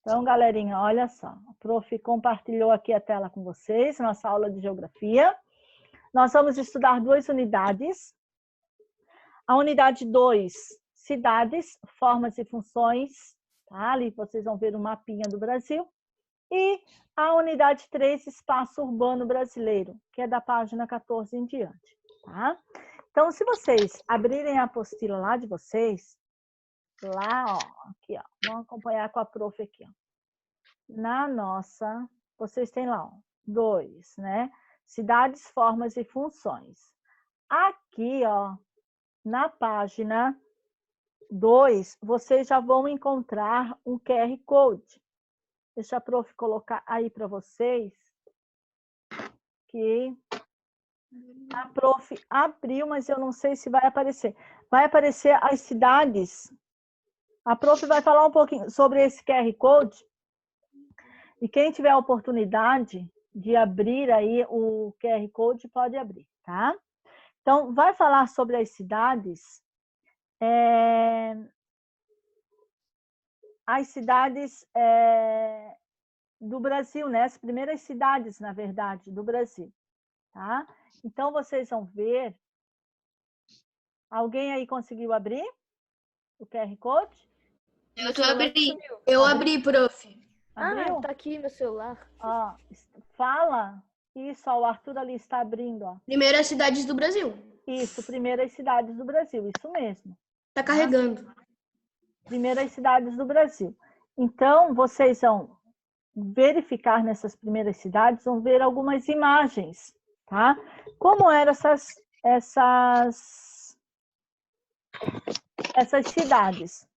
Então, galerinha, olha só. A prof compartilhou aqui a tela com vocês, nossa aula de geografia. Nós vamos estudar 2 unidades. A unidade 2, cidades, formas e funções. Tá? Ali vocês vão ver o mapinha do Brasil. E a unidade 3, espaço urbano brasileiro, que é da página 14 em diante. Tá? Então, se vocês abrirem a apostila lá de vocês, lá, ó, aqui, ó, vamos acompanhar com a prof aqui, ó. Na nossa, vocês têm lá, ó, 2, né? Cidades, formas e funções. Aqui, ó, na página 2, vocês já vão encontrar um QR Code. Deixa a prof colocar aí para vocês. Que a prof abriu, mas eu não sei se vai aparecer. Vai aparecer as cidades. A prof vai falar um pouquinho sobre esse QR Code. E quem tiver a oportunidade de abrir aí o QR Code, pode abrir, tá? Então, vai falar sobre as cidades. As cidades do Brasil, né? As primeiras cidades, na verdade, do Brasil, tá? Então, vocês vão ver. Alguém aí conseguiu abrir o QR Code? Eu abri, prof. Abriu? Ah, tá aqui no celular. Ó, fala. Isso, ó, o Arthur ali está abrindo, ó. Primeiras cidades do Brasil. Isso, primeiras cidades do Brasil, isso mesmo. Tá carregando. Primeiras cidades do Brasil. Então, vocês vão verificar nessas primeiras cidades, vão ver algumas imagens, tá? Como eram essas cidades.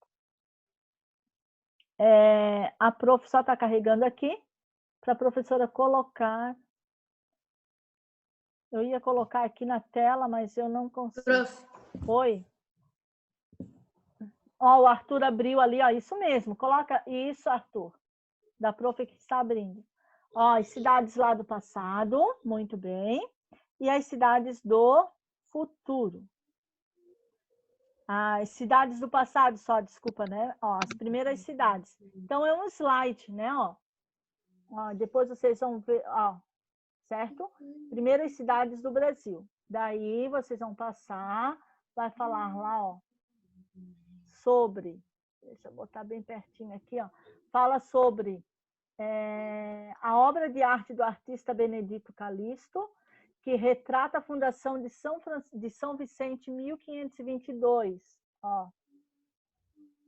A prof só está carregando aqui para a professora colocar. Eu ia colocar aqui na tela, mas eu não consigo. Prof. Oi? Ó, o Arthur abriu ali, ó, isso mesmo. Coloca isso, Arthur, da prof que está abrindo. Ó, as cidades lá do passado, muito bem. E as cidades do futuro. As cidades do passado só, desculpa, né? Ó, as primeiras cidades. Então, é um slide, né? Ó, depois vocês vão ver, ó, certo? Primeiras cidades do Brasil. Daí, vocês vão passar, vai falar lá, ó, sobre, deixa eu botar bem pertinho aqui, ó, fala sobre a obra de arte do artista Benedito Calixto, que retrata a fundação de São Vicente em 1522. Ó.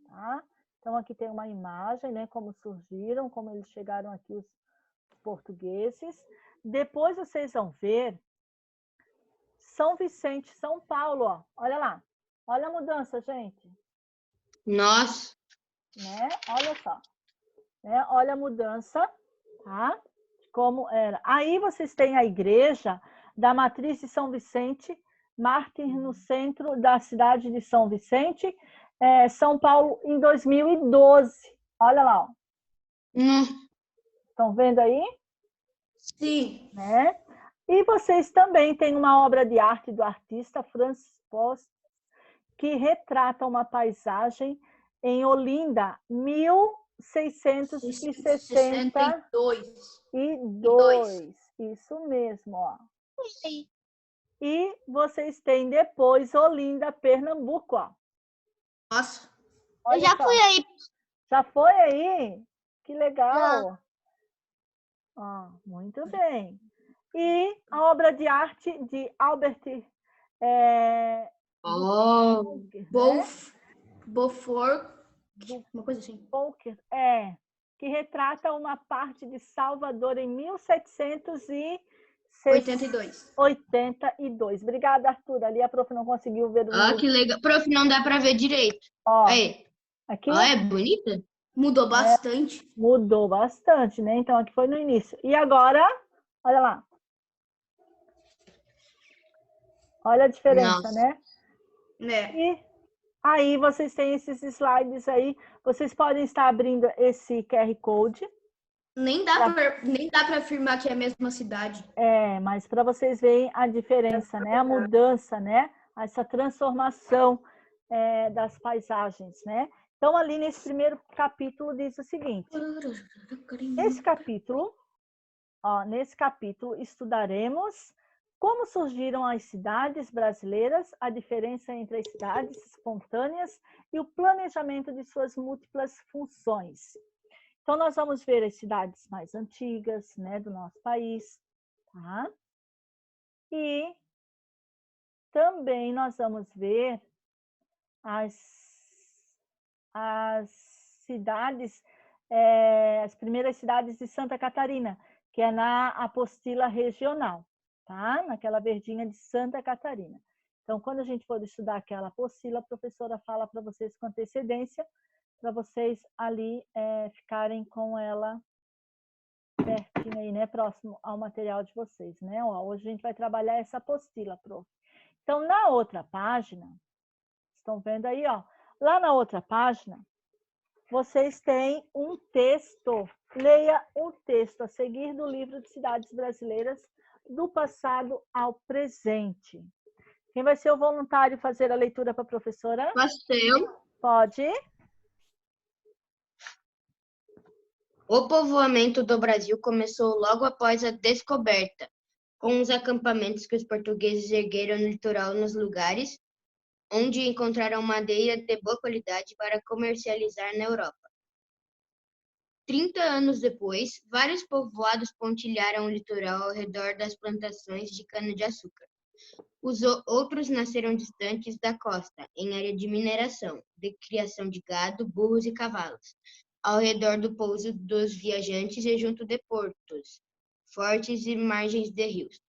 Tá? Então, aqui tem uma imagem, né, como surgiram, como eles chegaram aqui, os portugueses. Depois vocês vão ver São Vicente, São Paulo. Ó. Olha lá. Olha a mudança, gente. Nossa. Né? Olha só. Né? Olha a mudança, tá? Como era. Aí vocês têm a igreja da Matriz de São Vicente, mártir no centro da cidade de São Vicente, São Paulo, em 2012. Olha lá, ó. Estão vendo aí? Sim. Né? E vocês também têm uma obra de arte do artista Francis Post, que retrata uma paisagem em Olinda, 1662. Isso mesmo, ó. E vocês têm depois Olinda, Pernambuco, ó. Nossa. Olha eu já só. fui aí. Já foi aí? Que legal. Ó, muito bem. E a obra de arte de Albert Beaufort, uma coisa assim. Que retrata uma parte de Salvador em 1782. Obrigada, Arthur. Ali a prof não conseguiu ver o Ah, que legal. Prof, não dá para ver direito. Ó, aí. Aqui, é bonita? Mudou bastante. Mudou bastante, né? Então, aqui foi no início. E agora, olha lá. Olha a diferença, Nossa. né? E aí vocês têm esses slides aí. Vocês podem estar abrindo esse QR Code. Nem dá para afirmar que é a mesma cidade. Mas para vocês verem a diferença, né? A mudança, né? Essa transformação das paisagens, né? Então, ali nesse primeiro capítulo diz o seguinte. Nesse capítulo estudaremos como surgiram as cidades brasileiras, a diferença entre as cidades espontâneas e o planejamento de suas múltiplas funções. Então, nós vamos ver as cidades mais antigas, né, do nosso país, tá? E também nós vamos ver as cidades, as primeiras cidades de Santa Catarina, que é na apostila regional, tá? Naquela verdinha de Santa Catarina. Então, quando a gente for estudar aquela apostila, a professora fala para vocês com antecedência, para vocês ali ficarem com ela pertinho aí, né? Próximo ao material de vocês, né? Ó, hoje a gente vai trabalhar essa apostila, prof. Então, na outra página, estão vendo aí, ó? Lá na outra página, vocês têm um texto. Leia o texto a seguir do livro de Cidades Brasileiras, do passado ao presente. Quem vai ser o voluntário fazer a leitura para a professora? Posso ser eu? Pode. O povoamento do Brasil começou logo após a descoberta, com os acampamentos que os portugueses ergueram no litoral nos lugares onde encontraram madeira de boa qualidade para comercializar na Europa. 30 anos depois, vários povoados pontilharam o litoral ao redor das plantações de cana-de-açúcar. Os outros nasceram distantes da costa, em área de mineração, de criação de gado, burros e cavalos, ao redor do pouso dos viajantes e junto de portos, fortes e margens de rios.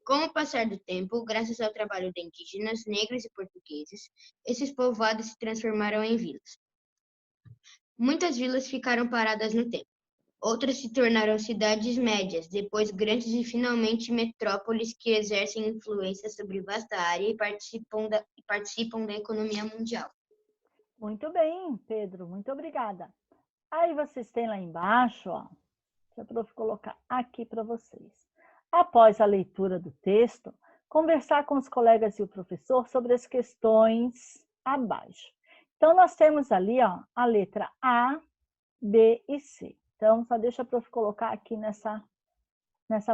Com o passar do tempo, graças ao trabalho de indígenas, negros e portugueses, esses povoados se transformaram em vilas. Muitas vilas ficaram paradas no tempo. Outras se tornaram cidades médias, depois grandes e finalmente metrópoles que exercem influência sobre vasta área e participam da economia mundial. Muito bem, Pedro. Muito obrigada. Aí vocês têm lá embaixo, ó. Deixa a prof colocar aqui para vocês. Após a leitura do texto, conversar com os colegas e o professor sobre as questões abaixo. Então, nós temos ali, ó, a letra A, B e C. Então, só deixa a prof colocar aqui nessa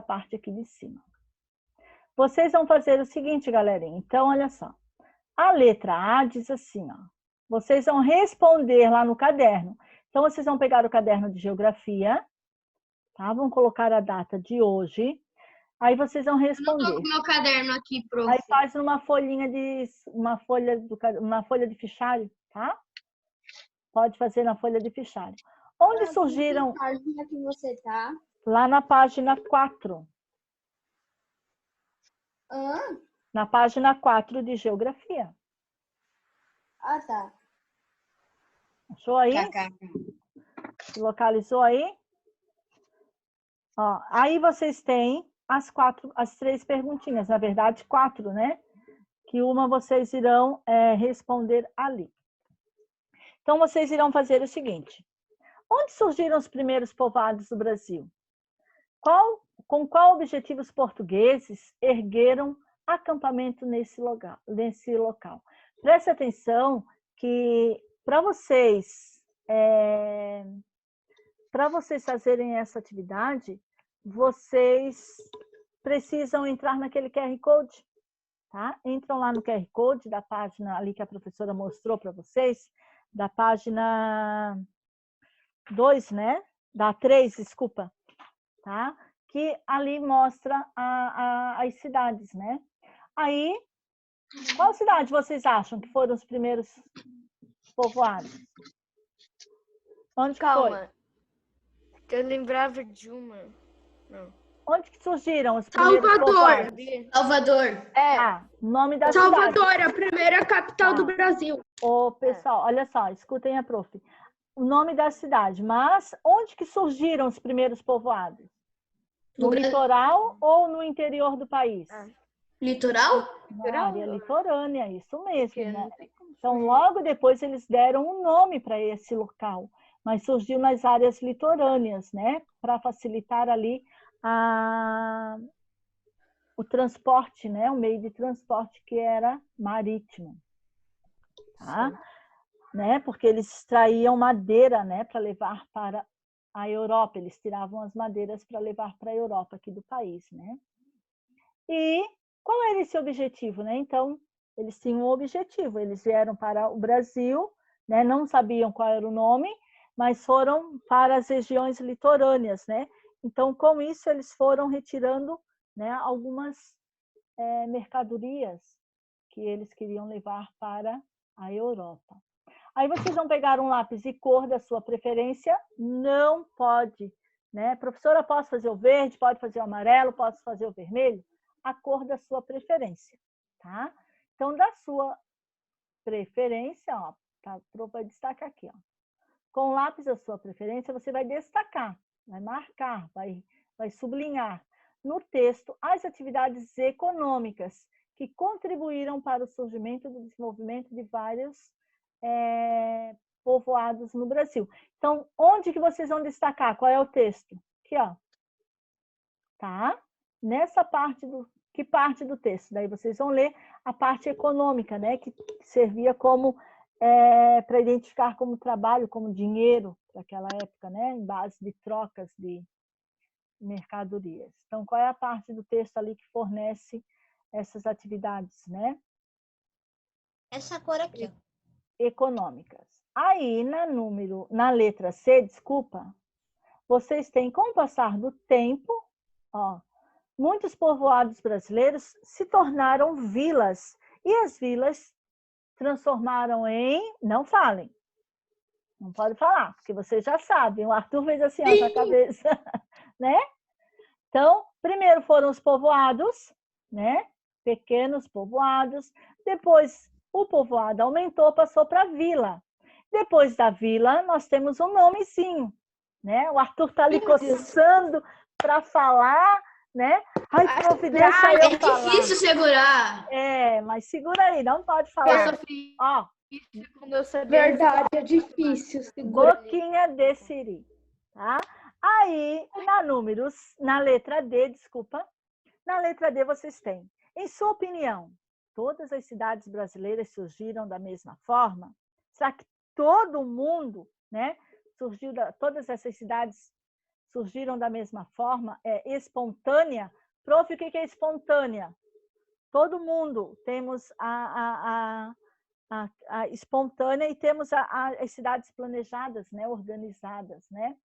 parte aqui de cima. Vocês vão fazer o seguinte, galerinha. Então, olha só. A letra A diz assim, ó. Vocês vão responder lá no caderno. Então, vocês vão pegar o caderno de geografia, tá? Vão colocar a data de hoje. Aí vocês vão responder. Eu não tô com meu caderno aqui, prof. Aí faz numa folhinha uma folha de fichário, tá? Pode fazer na folha de fichário. Onde surgiram? Que página que você tá? Lá na página 4. Na página 4 de geografia. Ah, tá. Achou aí? Se localizou aí? Ó, aí vocês têm as 3 perguntinhas, na verdade 4, né? Que uma vocês irão responder ali. Então, vocês irão fazer o seguinte. Onde surgiram os primeiros povoados do Brasil? Com qual objetivo os portugueses ergueram acampamento nesse local? Preste atenção que para vocês fazerem essa atividade, vocês precisam entrar naquele QR Code, tá? Entram lá no QR Code da página ali que a professora mostrou para vocês, da página 2, né? Da 3, desculpa, tá? Que ali mostra as cidades, né? Aí, qual cidade vocês acham que foram os primeiros povoados? Onde que foi? Eu lembrava de uma. Não. Onde que surgiram os primeiros povoados? Salvador. Nome da Salvador, cidade. a primeira capital do Brasil. Ô, pessoal, olha só, escutem a prof. O nome da cidade, mas onde que surgiram os primeiros povoados? No litoral ou no interior do país? Litoral? Na área litorânea, isso mesmo, né? Então, logo depois eles deram um nome para esse local, mas surgiu nas áreas litorâneas, né? Para facilitar ali o transporte, né? O meio de transporte que era marítimo. Tá? né? Porque eles extraíam madeira, né, para levar para a Europa. Eles tiravam as madeiras para levar para a Europa aqui do país, né? E qual era esse objetivo, né? Então, eles tinham um objetivo. Eles vieram para o Brasil, né? Não sabiam qual era o nome, mas foram para as regiões litorâneas, né? Então, com isso, eles foram retirando, né, algumas mercadorias que eles queriam levar para a Europa. Aí vocês vão pegar um lápis de cor da sua preferência, não pode, né? Professora, posso fazer o verde, pode fazer o amarelo, posso fazer o vermelho? A cor da sua preferência, tá? Então, da sua preferência, ó, tá? Vai destacar aqui, ó. Com o lápis da sua preferência, você vai destacar, vai marcar, vai sublinhar no texto as atividades econômicas que contribuíram para o surgimento e do desenvolvimento de vários povoados no Brasil. Então, onde que vocês vão destacar? Qual é o texto? Aqui, ó. Tá? Nessa parte que parte do texto? Daí vocês vão ler a parte econômica, né? Que servia como para identificar como trabalho, como dinheiro daquela época, né? Em base de trocas de mercadorias. Então, qual é a parte do texto ali que fornece essas atividades, né? Essa cor aqui, ó. Econômicas. Aí, na letra C, desculpa, vocês têm, com o passar do tempo, ó, muitos povoados brasileiros se tornaram vilas, e as vilas transformaram em... Não falem. Não pode falar, porque vocês já sabem. O Arthur fez assim, ó, com a cabeça, né? Então, primeiro foram os povoados, né? Pequenos povoados. Depois, o povoado aumentou, passou para a vila. Depois da vila, nós temos um nomezinho, né? O Arthur está ali coçando para falar, né? Ai, prof, deixa eu falar. É difícil segurar. Mas segura aí, não pode falar. Ó, Verdade, é difícil segurar. boquinha de siri, tá? Aí, na letra D, desculpa, na letra D vocês têm, em sua opinião, todas as cidades brasileiras surgiram da mesma forma? Será que todo mundo, né, todas essas cidades surgiram da mesma forma, espontânea? Prof, o que é espontânea? Todo mundo temos a espontânea e temos as cidades planejadas, né, organizadas, né?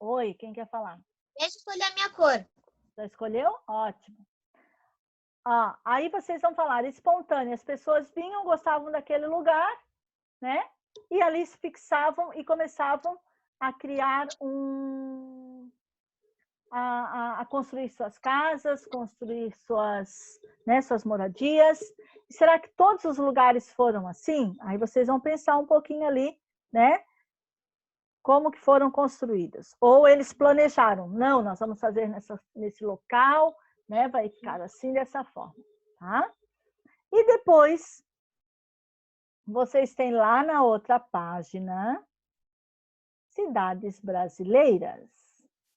Oi, quem quer falar? Deixa eu escolher a minha cor. Já escolheu? Ótimo. Aí vocês vão falar espontânea. As pessoas vinham, gostavam daquele lugar, né? E ali se fixavam e começavam a criar a construir suas casas, construir suas moradias. E será que todos os lugares foram assim? Aí vocês vão pensar um pouquinho ali, né? Como que foram construídas. Ou eles planejaram, não, nós vamos fazer nesse local, né? Vai ficar assim, dessa forma, tá? E depois, vocês têm lá na outra página, cidades brasileiras.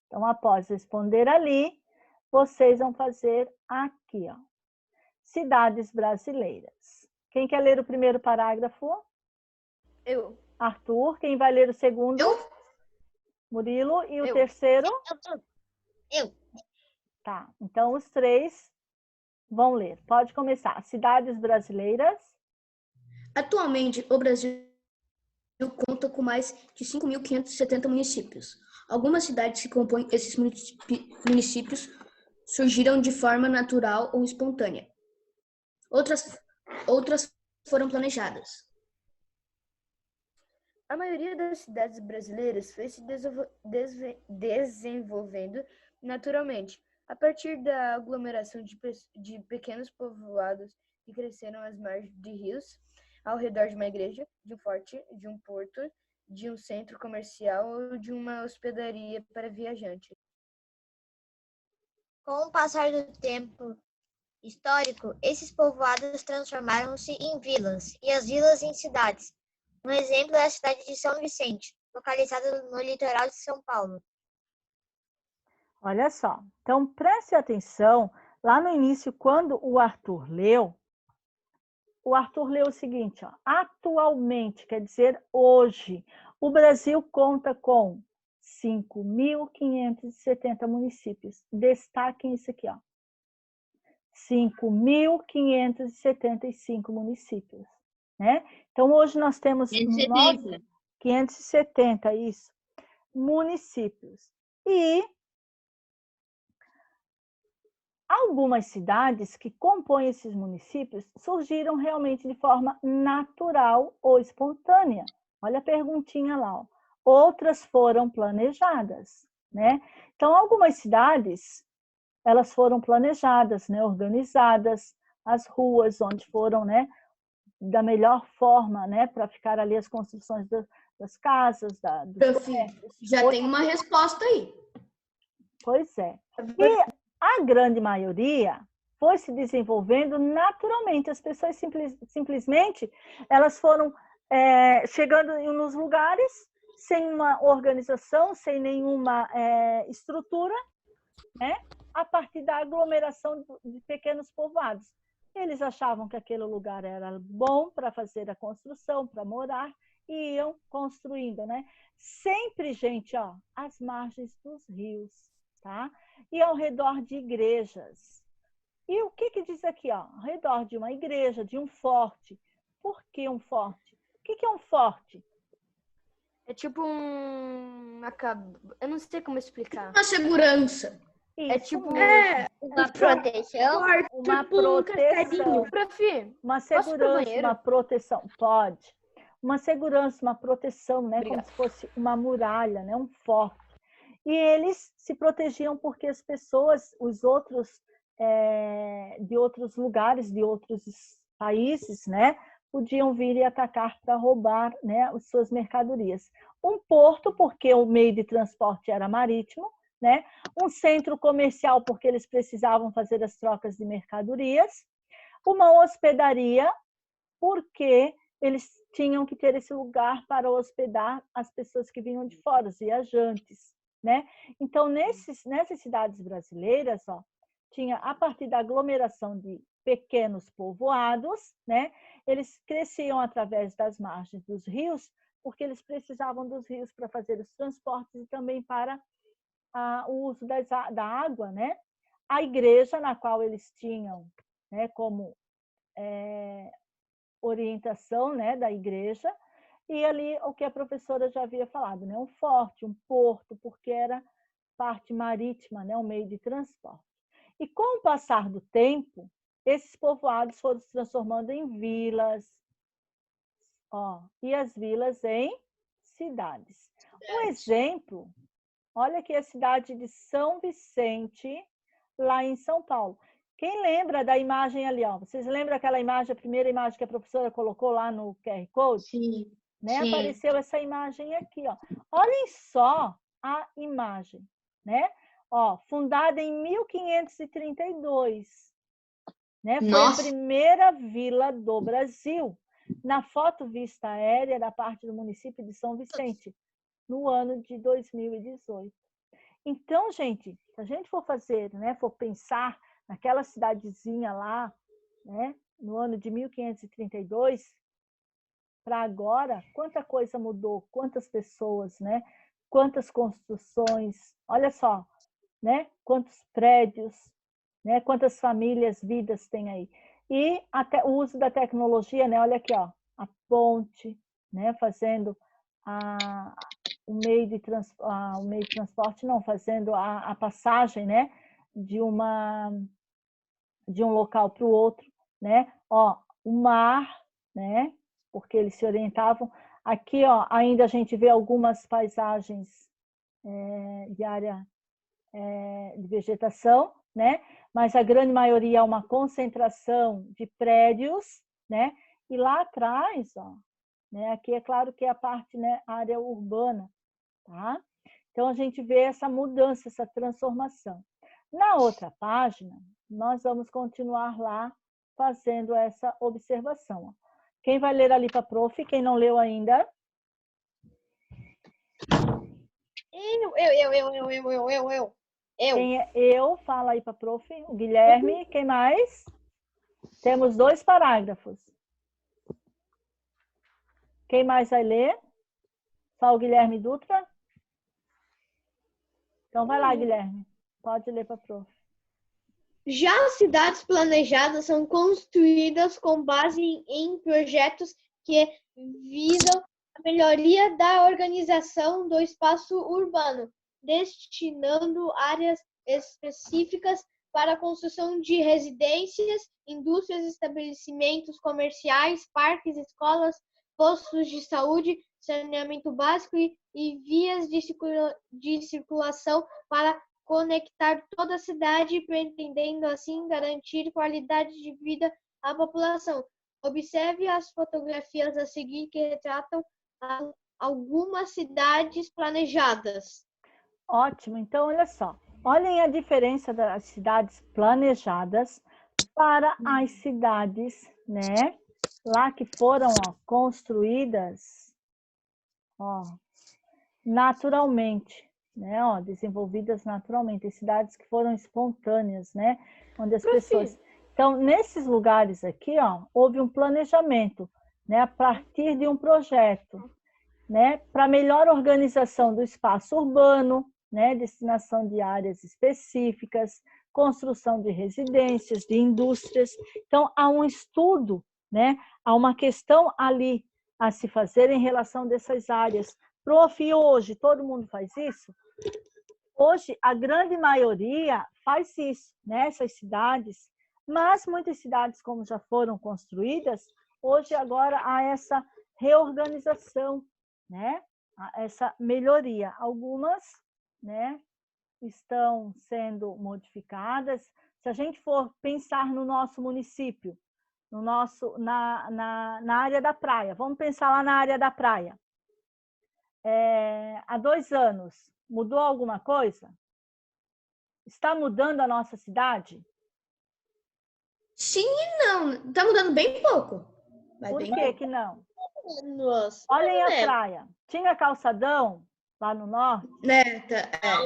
Então, após responder ali, vocês vão fazer aqui, ó. Cidades brasileiras. Quem quer ler o primeiro parágrafo? Eu. Arthur. Quem vai ler o segundo? Eu. Murilo. E o Eu. terceiro? Eu. Tá. Então, os três vão ler. Pode começar. Cidades brasileiras. Atualmente, o Brasil conta com mais de 5.570 municípios. Algumas cidades que compõem esses municípios surgiram de forma natural ou espontânea. Outras foram planejadas. A maioria das cidades brasileiras foi se desenvolvendo naturalmente, a partir da aglomeração de pequenos povoados que cresceram às margens de rios, ao redor de uma igreja, de um forte, de um porto, de um centro comercial ou de uma hospedaria para viajantes. Com o passar do tempo histórico, esses povoados transformaram-se em vilas e as vilas em cidades. Um exemplo é a cidade de São Vicente, localizada no litoral de São Paulo. Olha só. Então, preste atenção, lá no início, quando o Arthur leu, o Arthur leu o seguinte, ó, atualmente, quer dizer hoje, o Brasil conta com 5.570 municípios. Destaquem isso aqui, ó. 5.575 municípios, né? Então, hoje nós temos 570, isso, municípios. E algumas cidades que compõem esses municípios surgiram realmente de forma natural ou espontânea. Olha a perguntinha lá, ó. Outras foram planejadas, né? Então, algumas cidades, elas foram planejadas, né? Organizadas, as ruas onde foram, né? Da melhor forma, né? Para ficar ali as construções das casas, dos comércios. Já tem uma resposta aí. Pois é. E a grande maioria foi se desenvolvendo naturalmente. As pessoas simplesmente elas foram chegando nos lugares sem uma organização, sem nenhuma estrutura, né? A partir da aglomeração de pequenos povoados. Eles achavam que aquele lugar era bom para fazer a construção, para morar, e iam construindo, né? Sempre, gente, ó, às margens dos rios, tá? E ao redor de igrejas. E o que diz aqui, ó? Ao redor de uma igreja, de um forte. Por que um forte? O que é um forte? É tipo eu não sei como explicar. Uma segurança. Isso É tipo Uma proteção? uma proteção. Prof, Uma posso ir pro segurança, banheiro? uma proteção. Pode. Uma segurança, uma proteção, né? Obrigada. Como se fosse uma muralha, né? Um forte. E eles se protegiam porque as pessoas, os outros, de outros lugares, de outros países, né? Podiam vir e atacar para roubar, né? As suas mercadorias. Um porto, porque o meio de transporte era marítimo, né? Um centro comercial, porque eles precisavam fazer as trocas de mercadorias. Uma hospedaria, porque eles tinham que ter esse lugar para hospedar as pessoas que vinham de fora, os viajantes, né? Então, nessas cidades brasileiras, ó, tinha, a partir da aglomeração de pequenos povoados, né? Eles cresciam através das margens dos rios, porque eles precisavam dos rios para fazer os transportes e também para o uso da água, né? A igreja na qual eles tinham, né, como orientação, né, da igreja, e ali o que a professora já havia falado, né, um forte, um porto, porque era parte marítima, né, um meio de transporte. E com o passar do tempo, esses povoados foram se transformando em vilas, ó, e as vilas em cidades. Um exemplo, olha aqui a cidade de São Vicente, lá em São Paulo. Quem lembra da imagem ali, ó? Vocês lembram aquela imagem, a primeira imagem que a professora colocou lá no QR Code? Sim. Né? Sim. Apareceu essa imagem aqui, ó. Olhem só a imagem, né? Ó, fundada em 1532, né? Foi a primeira vila do Brasil. Na foto vista aérea da parte do município de São Vicente, no ano de 2018. Então, gente, se a gente for fazer, né, for pensar naquela cidadezinha lá, né, no ano de 1532, para agora, quanta coisa mudou, quantas pessoas, né, quantas construções, olha só, né, quantos prédios, né, quantas famílias, vidas tem aí. E até o uso da tecnologia, né, olha aqui, ó, a ponte, né, fazendo o meio de transporte, não, fazendo a passagem, né, de um local para o outro, né? Ó, o mar, né? Porque eles se orientavam. Aqui, ó, ainda a gente vê algumas paisagens de área de vegetação, né? Mas a grande maioria é uma concentração de prédios, né? E lá atrás, ó, né? Aqui é claro que é a parte, né? Área urbana, tá? Então a gente vê essa mudança, essa transformação. Na outra página, nós vamos continuar lá fazendo essa observação. Quem vai ler ali para a prof? Quem não leu ainda? Eu. Quem é eu? Fala aí para a prof. O Guilherme. Quem mais? Temos 2 parágrafos. Quem mais vai ler? Só o Guilherme Dutra? Então vai lá, Guilherme. Pode ler para a prof. Já as cidades planejadas são construídas com base em projetos que visam a melhoria da organização do espaço urbano, destinando áreas específicas para a construção de residências, indústrias, estabelecimentos comerciais, parques, escolas, postos de saúde, saneamento básico e vias de circulação para conectar toda a cidade, pretendendo assim garantir qualidade de vida à população. Observe as fotografias a seguir que retratam algumas cidades planejadas. Ótimo. Então, olha só. Olhem a diferença das cidades planejadas para as cidades, né? Lá que foram construídas, naturalmente, né? Desenvolvidas naturalmente. As cidades que foram espontâneas, né? Onde as pessoas... Então, nesses lugares aqui, houve um planejamento, né? A partir de um projeto, né? Para melhor organização do espaço urbano, né? Destinação de áreas específicas, construção de residências, de indústrias. Então, há um estudo, né? Há uma questão ali a se fazer em relação dessas áreas. Prof, e hoje todo mundo faz isso? Hoje, a grande maioria faz isso, né? Essas cidades, mas muitas cidades, como já foram construídas, hoje agora há essa reorganização, né? Essa melhoria. Algumas, né, estão sendo modificadas. Se a gente for pensar no nosso município, na área da praia, vamos pensar lá na área da praia. Há 2 anos, mudou alguma coisa? Está mudando a nossa cidade? Sim e não. Está mudando bem pouco. Por que que não? Nossa, Olhem a praia. Tinha calçadão lá no norte?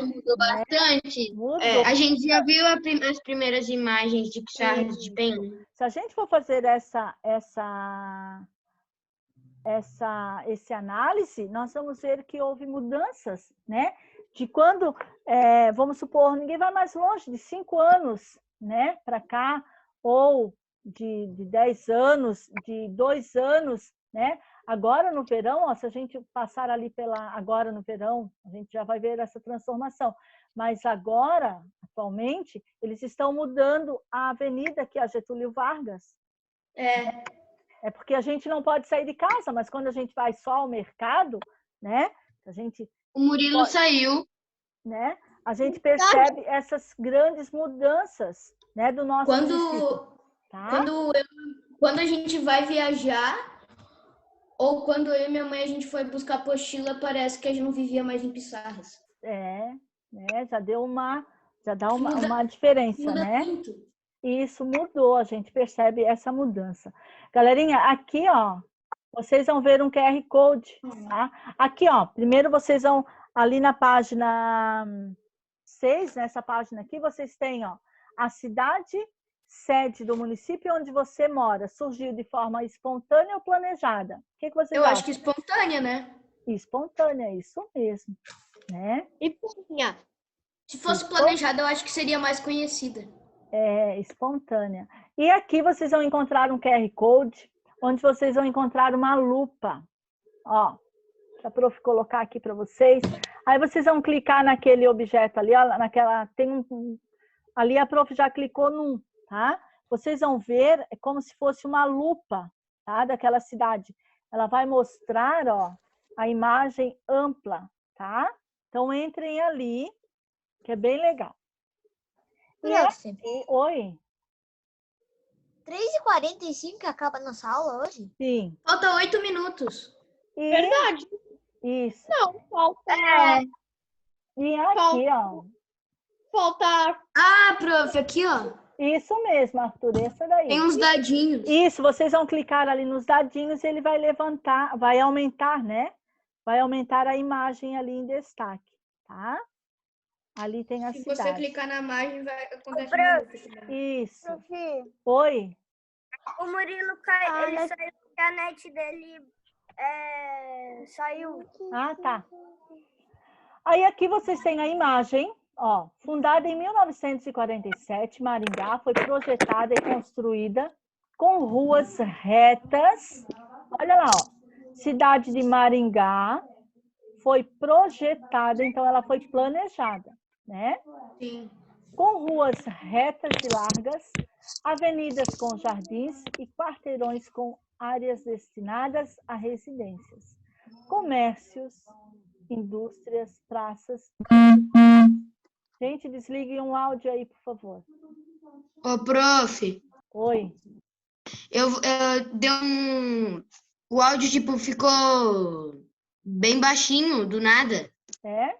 Mudou bastante. Mudou. A gente já viu as primeiras imagens de Charles de Penha. Se a gente for fazer essa análise, nós vamos ver que houve mudanças, né? De quando, vamos supor, ninguém vai mais longe, de 5 anos, né, para cá, ou de 10 anos, de 2 anos, né? Agora no verão, se a gente passar ali agora no verão, a gente já vai ver essa transformação. Mas agora, atualmente, eles estão mudando a avenida aqui, a Getúlio Vargas. É porque a gente não pode sair de casa, mas quando a gente vai só ao mercado, né? O Murilo saiu. Né? A gente percebe essas grandes mudanças, né, do nosso município. Tá? Quando a gente vai viajar, ou quando eu e minha mãe a gente foi buscar apostila, parece que a gente não vivia mais em Pissarras. Né? Já dá uma diferença, Muda né? muito. E isso mudou, a gente percebe essa mudança. Galerinha, aqui, vocês vão ver um QR Code, tá? Aqui, primeiro vocês vão ali na página 6, nessa página aqui, vocês têm, a cidade sede do município onde você mora surgiu de forma espontânea ou planejada? O que vocês acham? Eu acho que espontânea, né? Espontânea, isso mesmo, né? E Penha? Se fosse planejada, eu acho que seria mais conhecida. Espontânea. E aqui vocês vão encontrar um QR Code, onde vocês vão encontrar uma lupa. Deixa a prof colocar aqui para vocês. Aí vocês vão clicar naquele objeto ali, ali a prof já clicou num, tá? Vocês vão ver, é como se fosse uma lupa, tá? Daquela cidade. Ela vai mostrar, a imagem ampla, tá? Então entrem ali, que é bem legal. Oi? 3h45 acaba nossa aula hoje? Sim. Falta 8 minutos. Verdade. Isso. Não, falta. E aqui, Falta. Prof, aqui, Isso mesmo, Arthur, essa daí. tem uns dadinhos. Isso, vocês vão clicar ali nos dadinhos e ele vai levantar, vai aumentar, né? Vai aumentar a imagem ali em destaque, tá? Ali tem a Se cidade. você clicar na imagem, vai acontecer. Isso. Prof, Oi? o Murilo ele saiu porque a net dele Saiu. Ah, tá. Aí aqui vocês têm a imagem, ó, fundada em 1947, Maringá foi projetada e construída com ruas retas. Olha lá, ó, cidade de Maringá foi projetada, então ela foi planejada, né? Sim. Com ruas retas e largas, avenidas com jardins e quarteirões com áreas destinadas a residências, comércios, indústrias, praças. Gente, desliguem um áudio aí, por favor. Ô, prof, Oi. deu o áudio, tipo, ficou bem baixinho, do nada. É?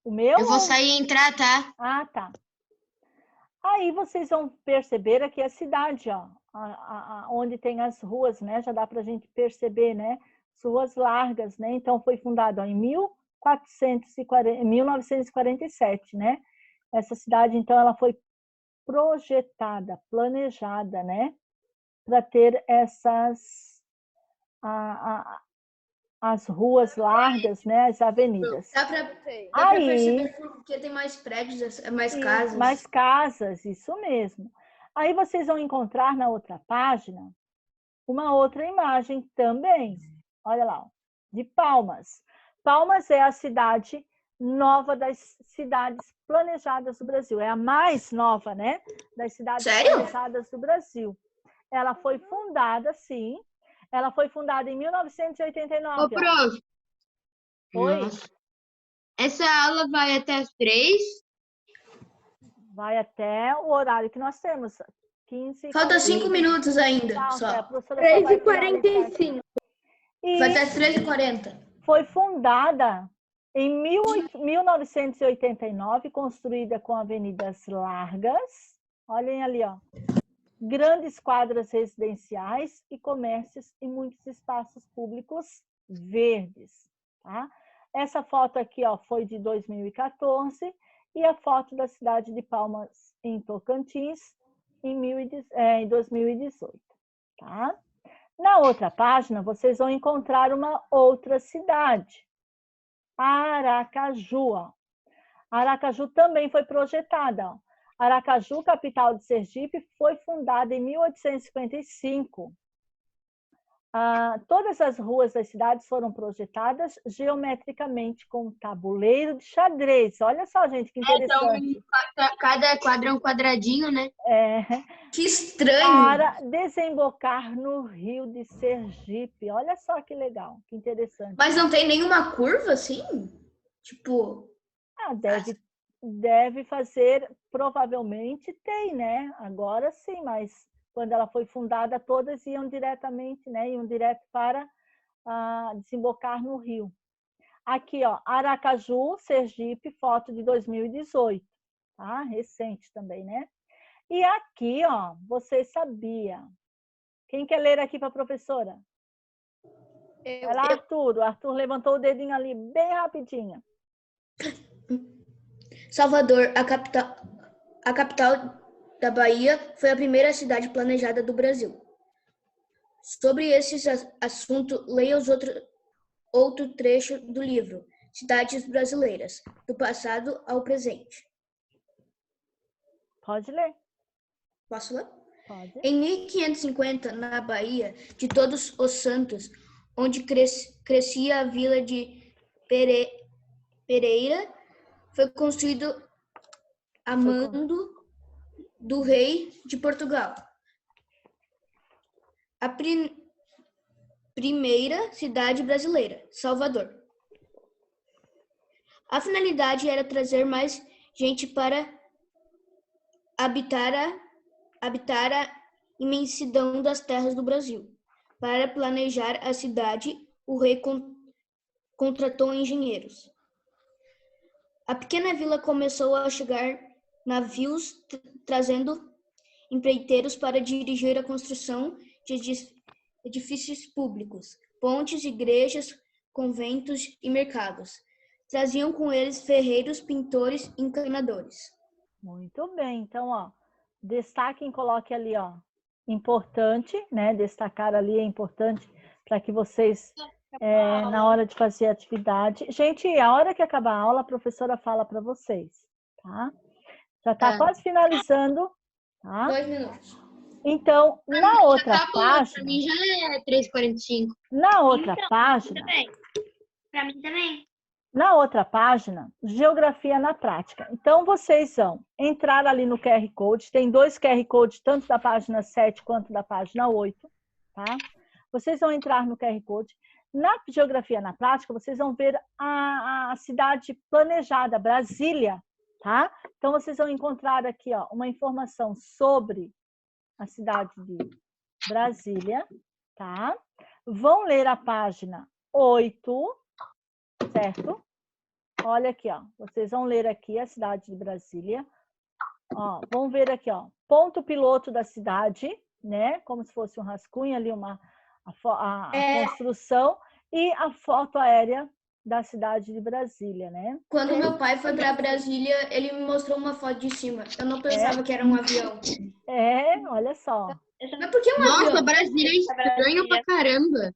O meu? Eu vou sair e entrar, tá? Ah, tá. Aí vocês vão perceber aqui a cidade, ó, onde tem as ruas, né? Já dá para a gente perceber, né? As ruas largas, né? Então foi fundado ó, em 1947, né? Essa cidade, então, ela foi projetada, planejada, né? Para ter essas as ruas largas, né? As avenidas. Dá pra Aí, perceber porque tem mais prédios, mais casas. mais casas, isso mesmo. Aí vocês vão encontrar na outra página uma outra imagem também. Olha lá, ó, de Palmas. Palmas é a cidade nova das cidades planejadas do Brasil. É a mais nova, né? Das cidades planejadas do Brasil. Ela foi fundada, sim. Ela foi fundada em 1989. Ô, prof. Oi. Nossa. Essa aula vai até as 3? Vai até o horário que nós temos. 15 Falta 5 minutos ainda, só. 3h45. Vai até 13h40. Foi fundada em 1989, construída com avenidas largas. Olhem ali, ó. Grandes quadras residenciais e comércios e muitos espaços públicos verdes. Tá? Essa foto aqui ó, foi de 2014 e a foto da cidade de Palmas, em Tocantins, em 2018. Tá? Na outra página, vocês vão encontrar uma outra cidade, Aracaju. Ó. Aracaju também foi projetada. Ó. Aracaju, capital de Sergipe, foi fundada em 1855. Todas as ruas das cidades foram projetadas geometricamente com um tabuleiro de xadrez. Olha só, gente, que interessante. Então, cada quadro é um quadradinho, né? Que estranho. Para desembocar no rio de Sergipe. Olha só que legal, que interessante. Mas não tem nenhuma curva assim? Tipo... Deve fazer, provavelmente tem, né? Agora sim, mas quando ela foi fundada, todas iam diretamente, né? Iam direto para desembocar no rio. Aqui, ó, Aracaju, Sergipe, foto de 2018, tá? Recente também, né? E aqui, ó, você sabia? Quem quer ler aqui para a professora? Vai lá, Arthur. O Arthur levantou o dedinho ali, bem rapidinho. Salvador, a capital da Bahia, foi a primeira cidade planejada do Brasil. Sobre esse assunto, leia outro trecho do livro, Cidades Brasileiras, do passado ao presente. Pode ler. Posso ler? Pode. Em 1550, na Bahia de Todos os Santos, onde crescia a vila de Pereira, foi construído a mando do rei de Portugal. A primeira cidade brasileira, Salvador. A finalidade era trazer mais gente para habitar a imensidão das terras do Brasil. Para planejar a cidade, o rei contratou engenheiros. A pequena vila começou a chegar navios trazendo empreiteiros para dirigir a construção de edifícios públicos, pontes, igrejas, conventos e mercados. Traziam com eles ferreiros, pintores e encanadores. Muito bem. Então, ó, destaquem, coloque ali, ó, importante, né? Destacar ali é importante para que vocês na hora de fazer a atividade. Gente, a hora que acabar a aula, a professora fala para vocês, tá? Já está quase finalizando, tá? 2 minutos. Então, na outra Pra página, mim já é 3h45. na outra página, Para mim também. na outra página, Geografia na Prática. Então, vocês vão entrar ali no QR Code. Tem 2 QR Codes, tanto da página 7 quanto da página 8, tá? Vocês vão entrar no QR Code. Na Geografia na Prática, vocês vão ver a cidade planejada, Brasília, tá? Então, vocês vão encontrar aqui, ó, uma informação sobre a cidade de Brasília, tá? Vão ler a página 8, certo? Olha aqui, ó. Vocês vão ler aqui a cidade de Brasília. Ó, vão ver aqui, ó. Ponto piloto da cidade, né? Como se fosse um rascunho ali, a construção e a foto aérea da cidade de Brasília, né? Quando meu pai foi para Brasília, ele me mostrou uma foto de cima. Eu não pensava que era um avião. Olha só. Mas por que um Nossa, avião? Brasília é estranho pra caramba.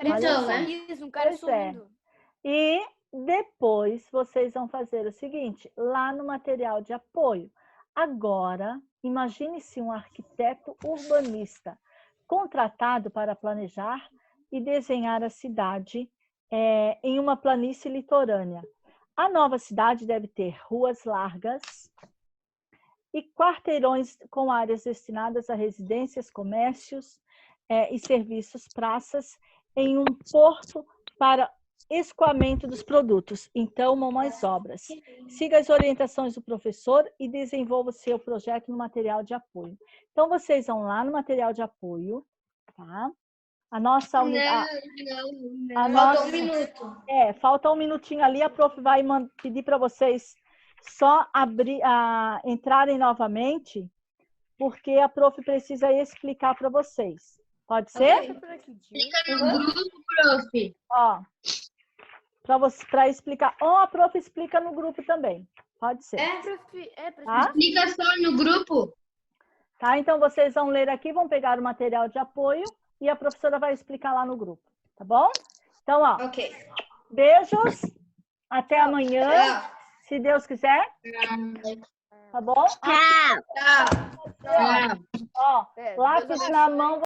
Então, né? Um cara Pois é. sumindo. E depois vocês vão fazer o seguinte, lá no material de apoio. Agora, imagine-se um arquiteto urbanista contratado para planejar e desenhar a cidade em uma planície litorânea. A nova cidade deve ter ruas largas e quarteirões com áreas destinadas a residências, comércios e serviços, praças, em um porto para escoamento dos produtos. Então, mais obras. Siga as orientações do professor e desenvolva o seu projeto no material de apoio. Então, vocês vão lá no material de apoio, tá? A nossa unidade... Falta 1 minuto. Falta 1 minutinho ali, a prof vai pedir para vocês só entrarem novamente, porque a prof precisa explicar para vocês. Pode ser? Fica no grupo, prof. Ó, para explicar. Ou a prof explica no grupo também. Pode ser. Tá? Explica só no grupo. Tá, então vocês vão ler aqui, vão pegar o material de apoio e a professora vai explicar lá no grupo. Tá bom? Então, ó. Ok. Beijos. Até amanhã. Tchau. Se Deus quiser. Tá bom? Tchau. Tchau. Ó, lápis na mão.